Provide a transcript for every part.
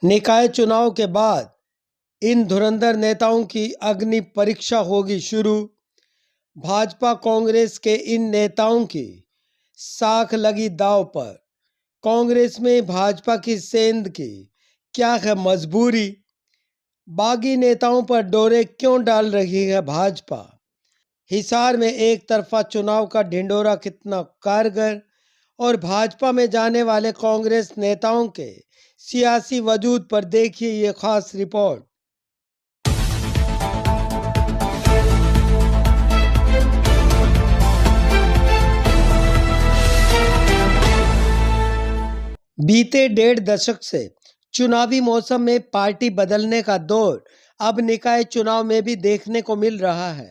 निकाय चुनाव के बाद इन धुरंधर नेताओं की अग्नि परीक्षा होगी शुरू। भाजपा कांग्रेस के इन नेताओं की साख लगी दांव पर। कांग्रेस में भाजपा की सेंध की क्या है मजबूरी? बागी नेताओं पर डोरे क्यों डाल रही है भाजपा? हिसार में एक तरफा चुनाव का ढिंढोरा कितना कारगर? और भाजपा में जाने वाले कांग्रेस नेताओं के सियासी वजूद पर देखिए ये खास रिपोर्ट। बीते 1.5 दशक से चुनावी मौसम में पार्टी बदलने का दौर अब निकाय चुनाव में भी देखने को मिल रहा है।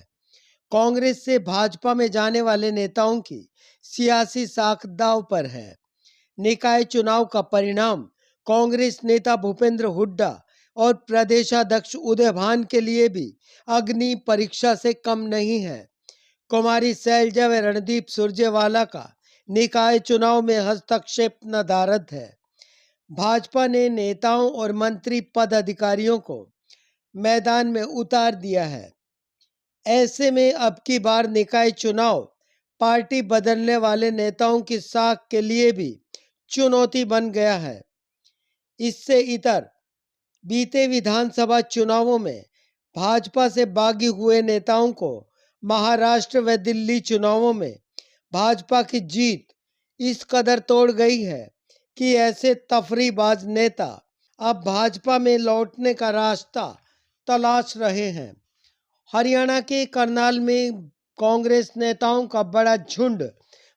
कांग्रेस से भाजपा में जाने वाले नेताओं की सियासी साख दांव पर है। निकाय चुनाव का परिणाम कांग्रेस नेता भूपेंद्र हुड्डा और प्रदेशाध्यक्ष उदय भान के लिए भी अग्नि परीक्षा से कम नहीं है। कुमारी शैलजा व रणदीप सुरजेवाला का निकाय चुनाव में हस्तक्षेप नदारद है। भाजपा ने नेताओं और मंत्री पद अधिकारियों को मैदान में उतार दिया है। ऐसे में अब की बार निकाय चुनाव पार्टी बदलने वाले नेताओं की साख के लिए भी चुनौती बन गया है। इससे इतर बीते विधानसभा चुनावों में भाजपा से बागी हुए नेताओं को महाराष्ट्र व दिल्ली चुनावों में भाजपा की जीत इस कदर तोड़ गई है कि ऐसे तफरीबाज नेता अब भाजपा में लौटने का रास्ता तलाश रहे हैं। हरियाणा के करनाल में कांग्रेस नेताओं का बड़ा झुंड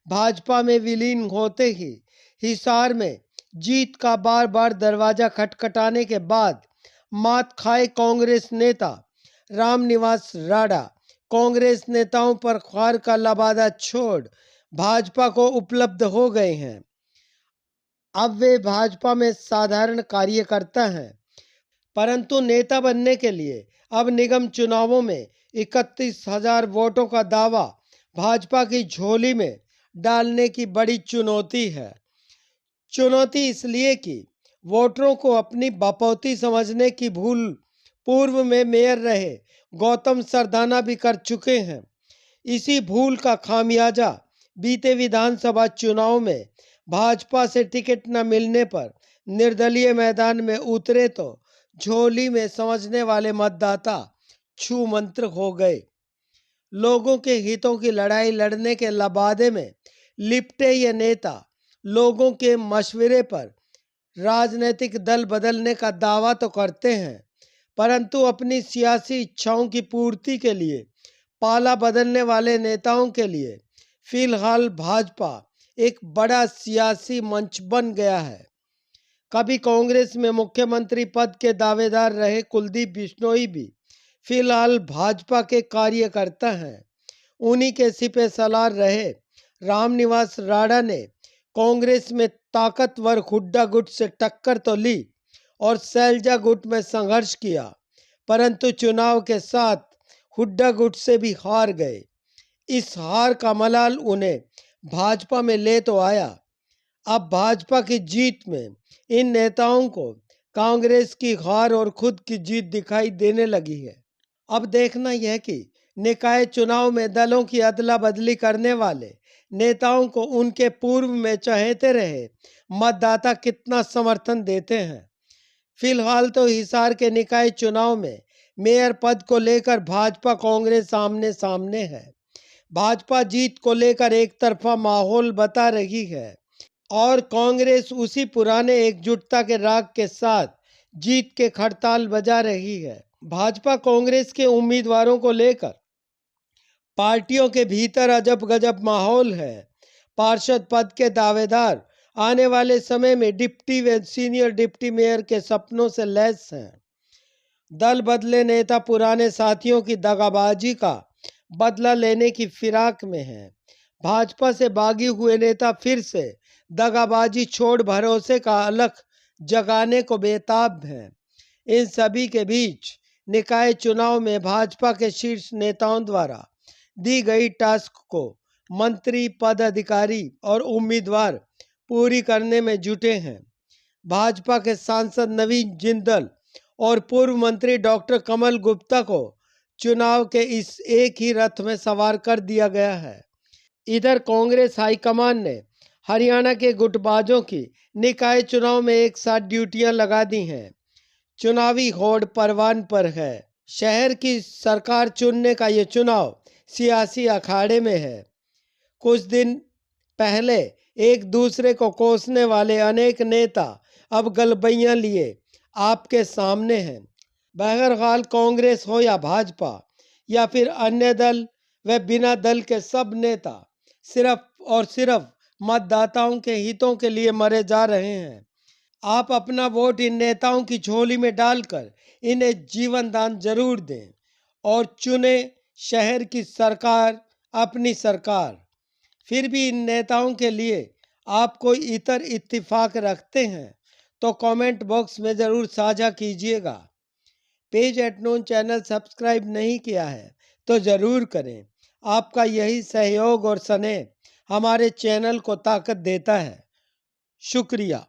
भाजपा में विलीन होते ही हिसार में जीत का बार बार दरवाजा खटखटाने के बाद मात खाए कांग्रेस नेता रामनिवास राणा कांग्रेस नेताओं पर ख्वार का लबादा छोड़ भाजपा को उपलब्ध हो गए हैं। अब वे भाजपा में साधारण कार्यकर्ता हैं, परंतु नेता बनने के लिए अब निगम चुनावों में 31,000 वोटों का दावा भाजपा की झोली में डालने की बड़ी चुनौती है। चुनौती इसलिए कि वोटरों को अपनी बपौती समझने की भूल पूर्व में मेयर रहे गौतम सरदाना भी कर चुके हैं। इसी भूल का खामियाजा बीते विधानसभा चुनाव में भाजपा से टिकट न मिलने पर निर्दलीय मैदान में उतरे तो झोली में समझने वाले मतदाता छू मंत्र हो गए। लोगों के हितों की लड़ाई लड़ने के लबादे में लिपटे ये नेता लोगों के मशवरे पर राजनीतिक दल बदलने का दावा तो करते हैं, परंतु अपनी सियासी इच्छाओं की पूर्ति के लिए पाला बदलने वाले नेताओं के लिए फिलहाल भाजपा एक बड़ा सियासी मंच बन गया है। कभी कांग्रेस में मुख्यमंत्री पद के दावेदार रहे कुलदीप बिश्नोई भी फिलहाल भाजपा के कार्यकर्ता हैं। उन्हीं के सिपे सलार रहे रामनिवास राणा ने कांग्रेस में ताकतवर हुड्डा गुट से टक्कर तो ली और शैलजा गुट में संघर्ष किया, परंतु चुनाव के साथ हुड्डा गुट से भी हार गए। इस हार का मलाल उन्हें भाजपा में ले तो आया। अब भाजपा की जीत में इन नेताओं को कांग्रेस की हार और खुद की जीत दिखाई देने लगी है। अब देखना यह कि निकाय चुनाव में दलों की अदला बदली करने वाले नेताओं को उनके पूर्व में चहेते रहे मतदाता कितना समर्थन देते हैं। फिलहाल तो हिसार के निकाय चुनाव में मेयर पद को लेकर भाजपा कांग्रेस आमने सामने है। भाजपा जीत को लेकर एक तरफा माहौल बता रही है और कांग्रेस उसी पुराने एकजुटता के राग के साथ जीत के खड़ताल बजा रही है। भाजपा कांग्रेस के उम्मीदवारों को लेकर पार्टियों के भीतर अजब गजब माहौल है। पार्षद पद के दावेदार आने वाले समय में डिप्टी व सीनियर डिप्टी मेयर के सपनों से लैस हैं। दल बदले नेता पुराने साथियों की दगाबाजी का बदला लेने की फिराक में हैं। भाजपा से बागी हुए नेता फिर से दगाबाजी छोड़ भरोसे का अलख जगाने को बेताब हैं। इन सभी के बीच निकाय चुनाव में भाजपा के शीर्ष नेताओं द्वारा दी गई टास्क को मंत्री पद अधिकारी और उम्मीदवार पूरी करने में जुटे हैं। भाजपा के सांसद नवीन जिंदल और पूर्व मंत्री डॉक्टर कमल गुप्ता को चुनाव के इस एक ही रथ में सवार कर दिया गया है। इधर कांग्रेस हाईकमान ने हरियाणा के गुटबाजों की निकाय चुनाव में एक साथ ड्यूटियां लगा दी हैं। चुनावी होड़ परवान पर है। शहर की सरकार चुनने का ये चुनाव सियासी अखाड़े में है। कुछ दिन पहले एक दूसरे को कोसने वाले अनेक नेता अब गलबैयां लिए आपके सामने हैं। बहरहाल कांग्रेस हो या भाजपा या फिर अन्य दल व बिना दल के सब नेता सिर्फ और सिर्फ मतदाताओं के हितों के लिए मरे जा रहे हैं। आप अपना वोट इन नेताओं की झोली में डालकर इन्हें जीवन दान जरूर दें और चुने शहर की सरकार, अपनी सरकार। फिर भी इन नेताओं के लिए आप कोई इतर इत्तेफाक रखते हैं तो कमेंट बॉक्स में ज़रूर साझा कीजिएगा। Page eight known channel subscribe नहीं किया है तो ज़रूर करें। आपका यही सहयोग और स्नेह हमारे चैनल को ताकत देता है। शुक्रिया।